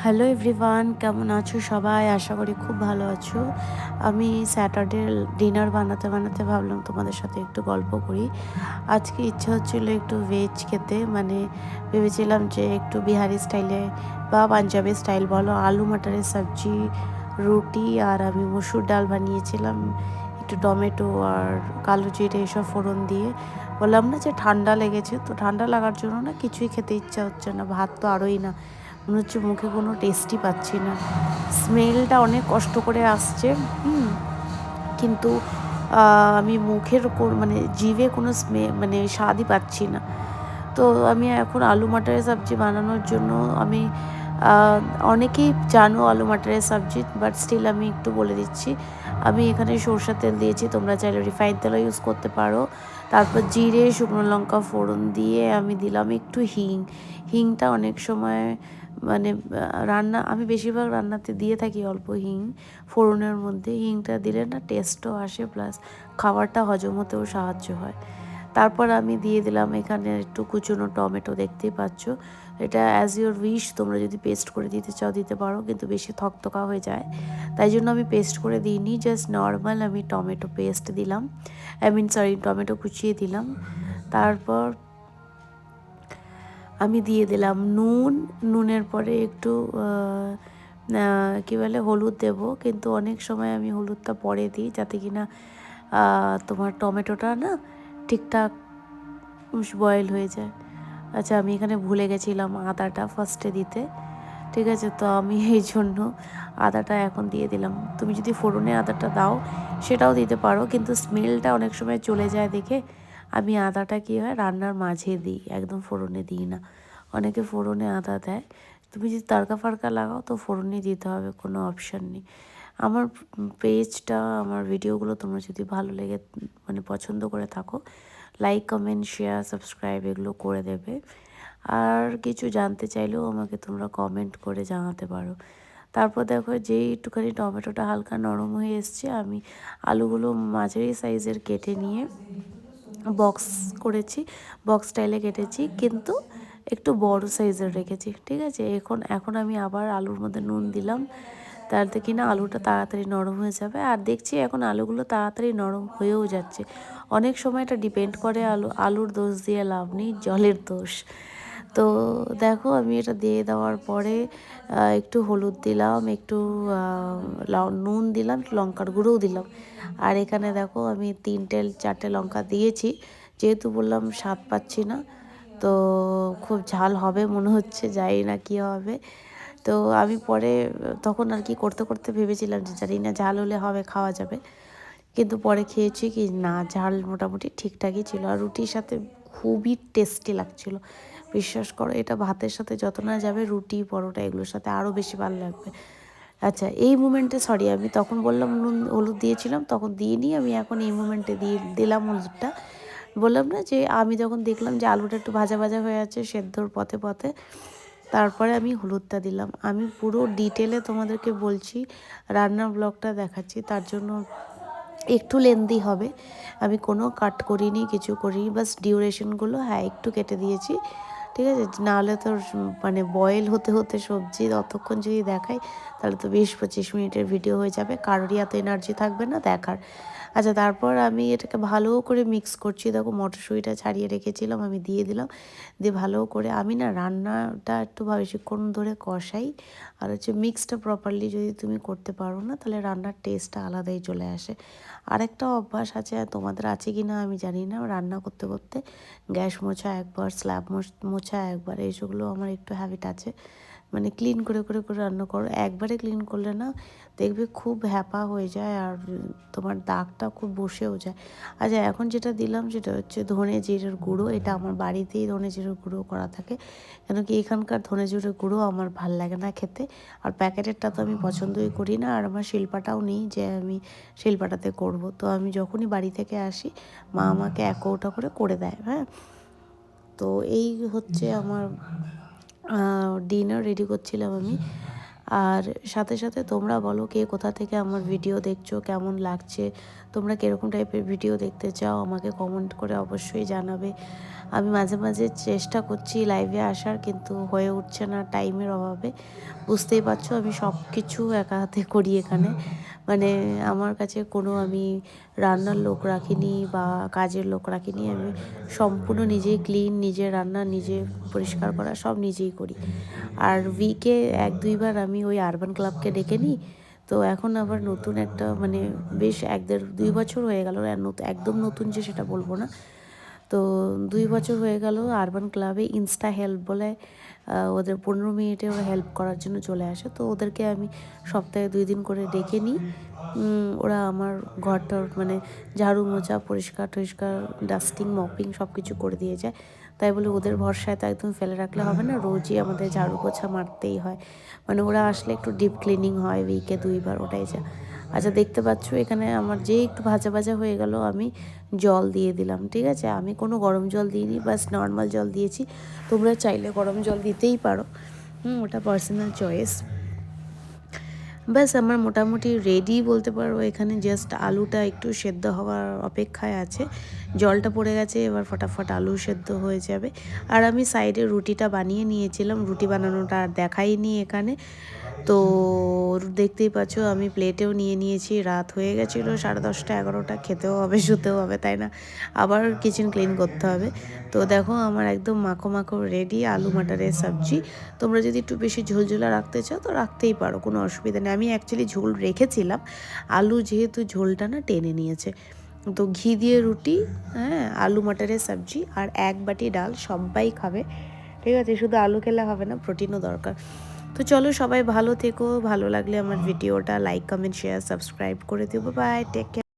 Hello everyone, কেমন আছো সবাই? আশা করি খুব ভালো আছো। আমি স্যাটারডে ডিনার বানাতে বানাতে ভাবলাম তোমাদের সাথে একটু গল্প করি। আজকে ইচ্ছা হচ্ছিলো একটু ভেজ খেতে, মানে ভেবেছিলাম যে একটু বিহারি স্টাইলে বা পাঞ্জাবি স্টাইল বলো, আলু মটরের সবজি, রুটি, আর আমি মসুর ডাল বানিয়েছিলাম একটু টমেটো আর কালো জিরে এসব ফোড়ন দিয়ে। বললাম না যে ঠান্ডা লেগেছে, তো ঠান্ডা লাগার জন্য না কিছুই খেতে ইচ্ছা হচ্ছে না, ভাত তো আরোই না, মনে হচ্ছে মুখে কোনো টেস্টই পাচ্ছি না। স্মেলটা অনেক কষ্ট করে আসছে, কিন্তু আমি মুখের মানে জিভে কোনো মানে স্বাদই পাচ্ছি না। তো আমি এখন আলু মটরের সবজি বানানোর জন্য আমি অনেকেই জানো আলু মটরের সবজি, বাট স্টিল আমি একটু বলে দিচ্ছি। আমি এখানে সরষের তেল দিয়েছি, তোমরা চাইলে রিফাইন তেলও ইউজ করতে পারো। তারপর জিরে, শুকনো লঙ্কা ফোড়ন দিয়ে আমি দিলাম একটু হিং। হিংটা অনেক সময় মানে আমি বেশিরভাগ রান্নাতে দিয়ে থাকি অল্প হিং ফোড়নের মধ্যে। হিংটা দিলে না টেস্টও আসে, প্লাস খাবারটা হজম হতেও সাহায্য হয়। তারপর আমি দিয়ে দিলাম এখানে একটু কুচনো টমেটো, দেখতেই পাচ্ছ। এটা অ্যাজ ইউর উইশ, তোমরা যদি পেস্ট করে দিতে চাও দিতে পারো, কিন্তু বেশি থকথকা হয়ে যায়, তাই জন্য আমি পেস্ট করে দিইনি। জাস্ট নর্মাল আমি টমেটো পেস্ট দিলাম, টমেটো কুচিয়ে দিলাম। তারপর আমি দিয়ে দিলাম নুনের পরে একটু কী বলে হলুদ দেব, কিন্তু অনেক সময় আমি হলুদটা পরে দিই যাতে কিনা তোমার টমেটোটা না ঠিকঠাক বয়েল হয়ে যায়। আচ্ছা, আমি এখানে ভুলে গেছিলাম আদাটা ফার্স্টে দিতে, ঠিক আছে? তো আমি এই জন্য আদাটা এখন দিয়ে দিলাম। তুমি যদি ফোড়নে আদাটা দাও সেটাও দিতে পারো, কিন্তু স্মেলটা অনেক সময় চলে যায় দেখে আমি আদাটা কী হয় রান্নার মাঝে দিই, একদম ফোড়নে দিই না। অনেকে ফোড়নে আদা দেয়, তুমি যদি তড়কা ফাড়কা লাগাও তো ফোড়নে দিতে হবে, কোনো অপশান নেই। আমার পেজটা, আমার ভিডিওগুলো তোমরা যদি ভালো লেগে মানে পছন্দ করে থাকো, লাইক, কমেন্ট, শেয়ার, সাবস্ক্রাইব এগুলো করে দেবে। আর কিছু জানতে চাইলেও আমাকে তোমরা কমেন্ট করে জানাতে পারো। তারপর দেখো যেই একটুখানি টমেটোটা হালকা নরম হয়ে এসছে, আমি আলুগুলো মাঝারি সাইজের কেটে নিয়ে বক্স করেছি, বক্স স্টাইলে কেটেছি, কিন্তু একটু বড় সাইজের রেখেছি, ঠিক আছে? এখন আমি আবার আলুর মধ্যে নুন দিলাম, তাতে কিনা আলুটা তাড়াতাড়ি নরম হয়ে যাবে। আর দেখছি এখন আলুগুলো তাড়াতাড়ি নরম হয়েও যাচ্ছে। অনেক সময় এটা ডিপেন্ড করে আলুর দোষ দিয়ে লাভ নেই, জলের দোষ। তো দেখো আমি এটা দিয়ে দেওয়ার পরে একটু হলুদ দিলাম, একটু নুন দিলাম, লঙ্কার গুঁড়োও দিলাম। আর এখানে দেখো আমি 3-4টে লঙ্কা দিয়েছি, যেহেতু বললাম স্বাদ পাচ্ছি না, তো খুব ঝাল হবে মনে হচ্ছে, জানি না কী হবে। তো আমি পরে তখন আর কি করতে করতে ভেবেছিলাম যে জানি না ঝাল হলে হবে, খাওয়া যাবে, কিন্তু পরে খেয়েছি কি না, ঝাল মোটামুটি ঠিকঠাকই ছিল। আর রুটির সাথে খুবই টেস্টি লাগছিল, বিশ্বাস করো। এটা ভাতের সাথে যত না যাবে, রুটি পরোটা এগুলোর সাথে আরও বেশি ভালো লাগবে। আচ্ছা, এই মুমেন্টে সরি, আমি তখন বললাম হলুদ দিয়েছিলাম, তখন দিইনি, আমি এখন এই মুমেন্টে দিলাম হলুদটা। বললাম না যে আমি যখন দেখলাম যে আলুটা একটু ভাজা ভাজা হয়ে আছে সেদ্ধর পথে পথে, তারপরে আমি হলুদটা দিলাম। আমি পুরো ডিটেলে তোমাদেরকে বলছি, রান্নার ব্লগটা দেখাচ্ছি, তার জন্য একটু লেন্দি হবে। আমি কোনো কাট করিনি, কিছু করিনি, বাস ডিউরেশনগুলো হ্যাঁ একটু কেটে দিয়েছি, ঠিক আছে? নাহলে তো মানে বয়েল হতে হতে সবজি অতক্ষণ যদি দেখাই তাহলে তো 20-25 মিনিটের ভিডিও হয়ে যাবে, কারোরই এত এনার্জি থাকবে না দেখার। আচ্ছা, তারপর আমি এটাকে ভালো করে মিক্স করছি। দেখো মটরশুঁটিটা ছাড়িয়ে রেখেছিলাম, আমি দিয়ে দিলাম, দিয়ে ভালো করে আমি না রান্নাটা একটু বেশিক্ষণ ধরে কষাই। আর হচ্ছে মিক্সটা প্রপারলি যদি তুমি করতে পারো না, তাহলে রান্নার টেস্টটা আলাদাই চলে আসে। আরেকটা অভ্যাস আছে, তোমাদের আছে কি না আমি জানি না, রান্না করতে করতে গ্যাস মোছা একবার, স্ল্যাব মোছা একবার, এইসবগুলো আমার একটু হ্যাবিট আছে। মানে ক্লিন করে করে করে রান্না করো, একবারে ক্লিন করলে না দেখবে খুব হ্যাপা হয়ে যায়, আর তোমার দাগটা খুব বসেও যায়। আচ্ছা, এখন যেটা দিলাম সেটা হচ্ছে ধনে জিরের গুঁড়ো। এটা আমার বাড়িতেই ধনে জিরের গুঁড়ো করা থাকে, কেন কি এখানকার ধনে জিরের গুঁড়ো আমার ভাল লাগে না খেতে, আর প্যাকেটেরটা তো আমি পছন্দই করি না। আর আমার শিলপাটাও নেই যে আমি শিলপাটাতে করব। তো আমি যখনই বাড়ি থেকে আসি মা আমাকে এক কৌটা করে দেয়, হ্যাঁ। তো এই হচ্ছে আমার ডিনার রেডি করছিলাম আমি। আর সাথে সাথে তোমরা বলো কে কোথা থেকে আমার ভিডিও দেখছো, কেমন লাগছে, তোমরা কীরকম টাইপের ভিডিও দেখতে চাও আমাকে কমেন্ট করে অবশ্যই জানাবে। আমি মাঝে মাঝে চেষ্টা করছি লাইভে আসার, কিন্তু হয়ে উঠছে না টাইমের অভাবে। বুঝতেই পারছো আমি সব কিছু একা হাতে করি এখানে, মানে আমার কাছে কোনো আমি রান্নার লোক রাখিনি বা কাজের লোক রাখিনি, আমি সম্পূর্ণ নিজেই ক্লিন, নিজে রান্না, নিজে পরিষ্কার করা সব নিজেই করি। আর উইকে 1-2বার আমি ওই আরবান ক্লাবকে ডেকে নিই। তো এখন আবার নতুন একটা মানে বেশ 1-1.5-2 বছর হয়ে গেল, একদম নতুন যে সেটা বলবো না। তো 2 বছর হয়ে গেল আরবান ক্লাবে ইনস্টা হেল্প বলে ওদের 15 মিনিটে ওরা হেল্প করার জন্য চলে আসে। তো ওদেরকে আমি সপ্তাহে 2 দিন করে ডেকে নিই। ওরা আমার ঘরটার মানে ঝাড়ু মোছা পরিষ্কার টরিষ্কার ডাস্টিং মপিং সব কিছু করে দিয়ে যায়। তাই বলে ওদের ভরসায় তো একদম ফেলে রাখলে হবে না, রোজই আমাদের ঝাড়ু পোছা মারতেই হয়। মানে ওরা আসলে একটু ডিপ ক্লিনিং হয় উইকে 2বার, ওটাই যা। আচ্ছা দেখতে পাচ্ছ এখানে আমার যে একটু ভাজা ভাজা হয়ে গেল আমি জল দিয়ে দিলাম, ঠিক আছে। আমি কোনো গরম জল দিইনি, বাস নর্মাল জল দিয়েছি। তোমরা চাইলে গরম জল দিতেই পারো, ওটা পার্সোনাল চয়েস। ব্যাস আমার মোটামুটি রেডি বলতে পারো। এখানে জাস্ট আলুটা একটু সেদ্ধ হওয়ার অপেক্ষায় আছে, জলটা পড়ে গেছে, এবার ফটাফট আলু সেদ্ধ হয়ে যাবে। আর আমি সাইডে রুটিটা বানিয়ে নিয়েছিলাম, রুটি বানানোটা আর দেখাইনি এখানে। তো দেখতেই পাচ্ছ আমি প্লেটেও নিয়ে নিয়েছি, রাত হয়ে গেছিলো 10:30 11টা, খেতেও হবে শুতেও হবে, তাই না, আবার কিচেন ক্লিন করতে হবে। তো দেখো আমার একদম মাখো মাখো রেডি আলু মাটারের সবজি। তোমরা যদি একটু বেশি ঝোলঝোলা রাখতে চাও তো রাখতেই পারো, কোনো অসুবিধা নেই। আমি অ্যাকচুয়ালি ঝোল রেখেছিলাম, আলু যেহেতু ঝোলটা না টেনে নিয়েছে। তো ঘি দিয়ে রুটি, হ্যাঁ, আলু মাটারের সবজি আর 1 বাটি ডাল, সবাই খাবে, ঠিক আছে। শুধু আলু খেলে হবে না, প্রোটিনও দরকার। তো চলো সবাই ভালো থেকো, ভালো লাগলে আমার ভিডিওটা লাইক কমেন্ট শেয়ার সাবস্ক্রাইব করে দিও। Bye, take care.